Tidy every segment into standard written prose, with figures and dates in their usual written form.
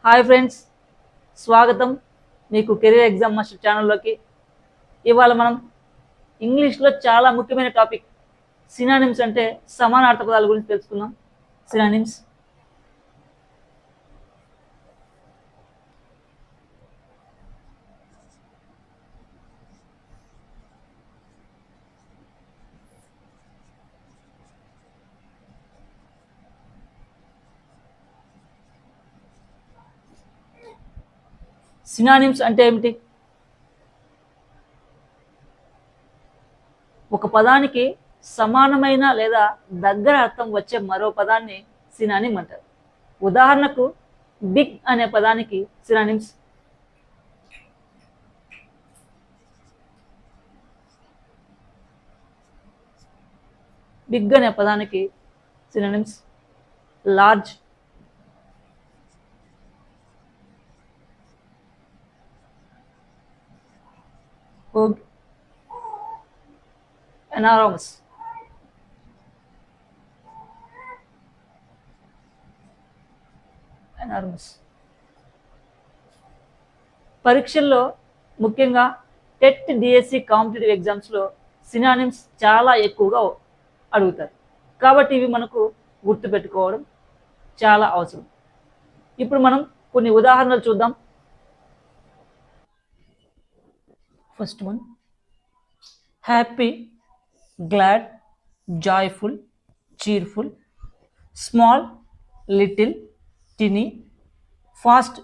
Hi friends, స్వాగతం మీకు career exam master ఛానల్లోకి. ఇవాళ మనం ఇంగ్లీష్లో చాలా ముఖ్యమైన టాపిక్ సినానిమ్స్ అంటే సమానార్థ పదాల గురించి తెలుసుకుందాం. సినానిమ్స్ సినానిమ్స్ అంటే ఏమిటి? ఒక పదానికి సమానమైన లేదా దగ్గర అర్థం వచ్చే మరో పదాన్ని సినానిమ్ అంటారు. ఉదాహరణకు బిగ్ అనే పదానికి సినానిమ్స్ బిగ్ అనే పదానికి సినానిమ్స్ లార్జ్, హోగ్, ఎనారమస్. పరీక్షల్లో ముఖ్యంగా టెట్, డిఎస్సి కాంపిటేటివ్ ఎగ్జామ్స్లో సినానిమ్స్ చాలా ఎక్కువగా అడుగుతారు. కాబట్టి ఇవి మనకు గుర్తుపెట్టుకోవడం చాలా అవసరం. ఇప్పుడు మనం కొన్ని ఉదాహరణలు చూద్దాం. First one, happy, glad, joyful, cheerful, small, little, tiny, fast,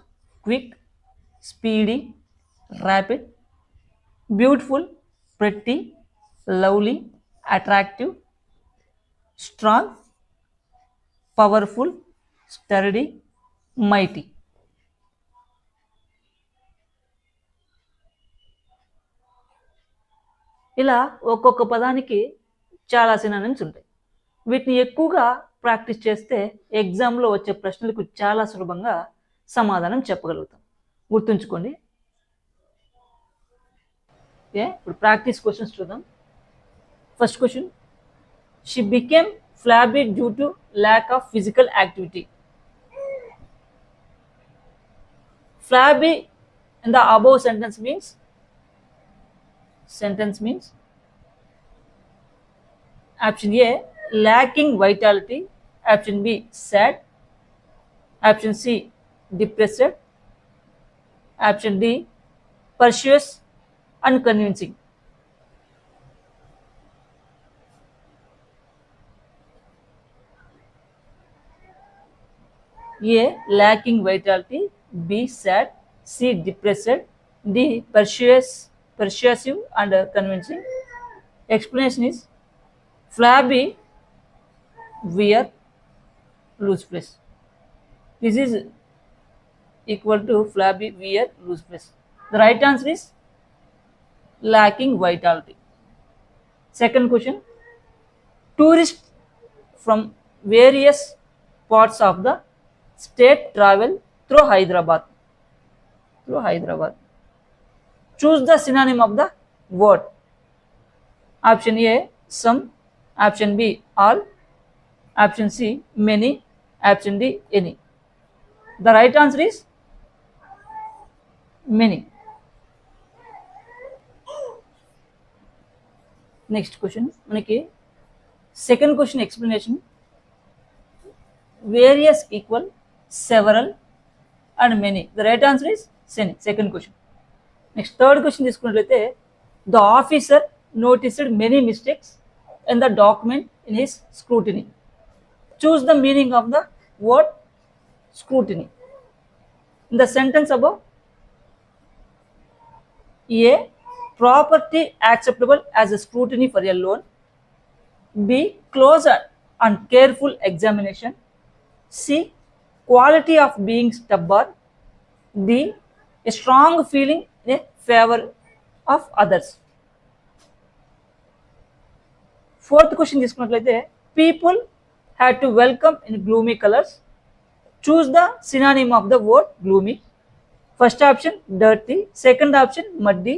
quick, speedy, rapid, beautiful, pretty, lovely, attractive, strong, powerful, sturdy, mighty. ఇలా ఒక్కొక్క పదానికి చాలా సినానిమ్స్ ఉంటాయి. వీటిని ఎక్కువగా ప్రాక్టీస్ చేస్తే ఎగ్జామ్లో వచ్చే ప్రశ్నలకు చాలా సులభంగా సమాధానం చెప్పగలుగుతాం. గుర్తుంచుకోండి. ఇప్పుడు ప్రాక్టీస్ క్వశ్చన్స్ చూద్దాం. First question, she became ఫ్లాబీ due to lack of physical activity. ఫ్లాబీ in the above sentence means option A, lacking vitality, option B, sad, option C, depressed, option D, persuasive, unconvincing. A, lacking vitality, B, sad, C, depressed, D, persuasive and convincing. Explanation is flabby, wear, loose flesh. This is equal to flabby, wear, loose flesh. The right answer is lacking vitality. Second question, tourists from various parts of the state travel through Hyderabad. Choose the synonym of the word. Option A, some, option B, all, option C, many, option D, any. The right answer is many. Next question, మనకి second question explanation. Various equal several and many. The right answer is second question. Next, third question తీసుకున్నట్లయితే, the officer noticed many mistakes in the document in his scrutiny. Choose the meaning of the word scrutiny. In the sentence above, A, property acceptable as a scrutiny for a loan, B, close and careful examination, C, quality of being stubborn, D, a strong feeling in favor of others. Fourth question తీసుకున్నట్లయితే, people had to welcome in gloomy colors. Choose the synonym of the word gloomy. First option, dirty, second option, muddy,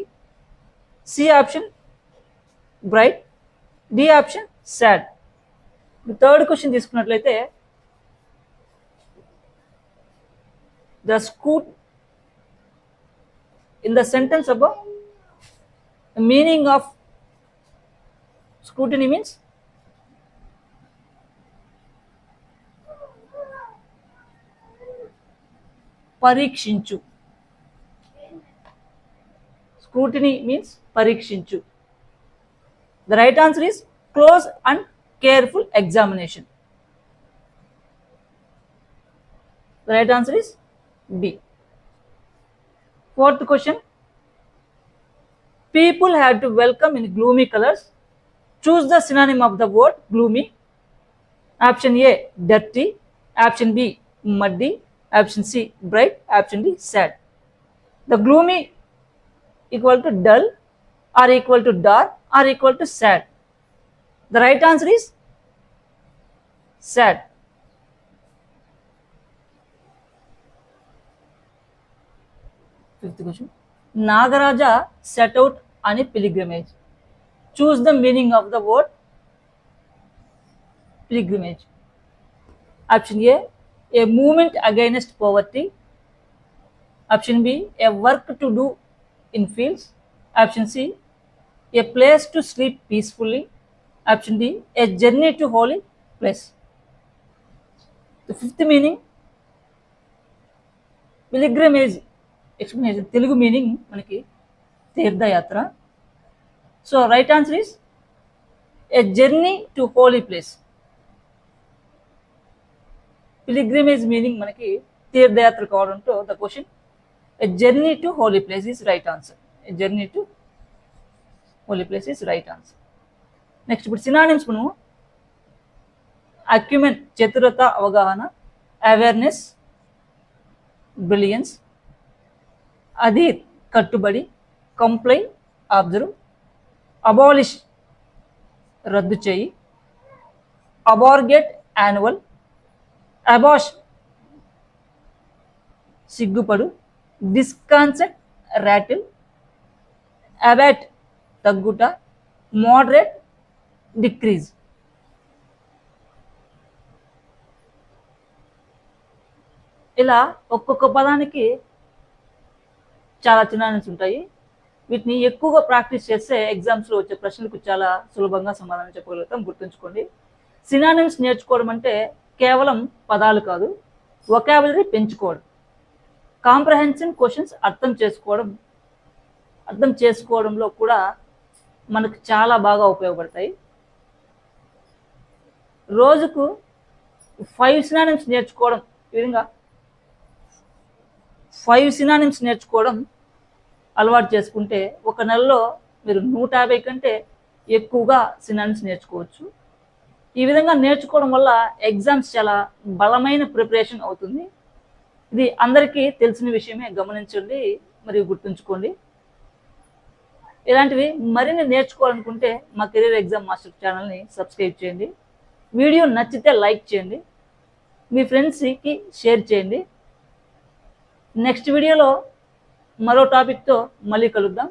C option, bright, D option, sad. The third question తీసుకున్నట్లయితే, the in the sentence above, the meaning of scrutiny means పరీక్షించు. Scrutiny means పరీక్షించు. The right answer is close and careful examination. The right answer is B. Fourth question. People had to welcome in gloomy colors. Choose the synonym of the word gloomy. Option A, dirty. Option B, muddy. Option C, bright. Option D, sad. The gloomy equal to dull, or equal to dark, or equal to sad. The right answer is sad. Fifth question. Nagaraja set out on a pilgrimage. Choose the meaning of the word pilgrimage. Option A, a movement against poverty. Option B, a work to do in fields. Option C, a place to sleep peacefully. Option D, a journey to holy place. The fifth meaning, pilgrimage explanation, Telugu meaning manaki తీర్థయాత్ర. So right answer is a journey to holy place. Pilgrimage meaning మనకి తీర్థయాత్ర కావడంతో the question a journey to holy place is right answer. A journey to holy place is right answer. Next ఇప్పుడు synonyms మనము acumen చతురత అవగాహన, awareness brilliance, Adhir కట్టుబడి, comply observe, abolish రద్దు చేయి, abrogate annual, abash సిగ్గుపడు, డిస్కాన్సెట్ రాటిల్, అబాట్ తగ్గుట, moderate decrease. ఇలా ఒక్కొక్క పదానికి చాలా సినానిమ్స్ ఉంటాయి. వీటిని ఎక్కువగా ప్రాక్టీస్ చేస్తే ఎగ్జామ్స్లో వచ్చే ప్రశ్నలకు చాలా సులభంగా సమాధానం చెప్పగలుగుతాం. గుర్తుంచుకోండి, సినానిమ్స్ నేర్చుకోవడం అంటే కేవలం పదాలు కాదు, వొకాబులరీ పెంచుకోవడం, కాంప్రహెన్సివ్ క్వశ్చన్స్ అర్థం చేసుకోవడంలో కూడా మనకు చాలా బాగా ఉపయోగపడతాయి. రోజుకు 5 సినానిమ్స్ నేర్చుకోవడం, ఈ విధంగా 5 సినానిమ్స్ నేర్చుకోవడం అలవాటు చేసుకుంటే ఒక నెలలో మీరు 150 కంటే ఎక్కువగా సినానిమ్స్ నేర్చుకోవచ్చు. ఈ విధంగా నేర్చుకోవడం వల్ల ఎగ్జామ్స్ చాలా బలమైన ప్రిపరేషన్ అవుతుంది. ఇది అందరికీ తెలిసిన విషయమే, గమనించండి మరియు గుర్తుంచుకోండి. ఇలాంటివి మరిన్ని నేర్చుకోవాలనుకుంటే మా కెరీర్ ఎగ్జామ్ మాస్టర్ ఛానల్ని సబ్స్క్రైబ్ చేయండి. వీడియో నచ్చితే లైక్ చేయండి, మీ ఫ్రెండ్స్కి షేర్ చేయండి. నెక్స్ట్ వీడియోలో మరో టాపిక్తో మళ్ళీ కలుద్దాం.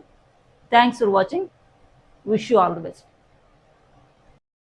Thanks for watching. Wish you all the best.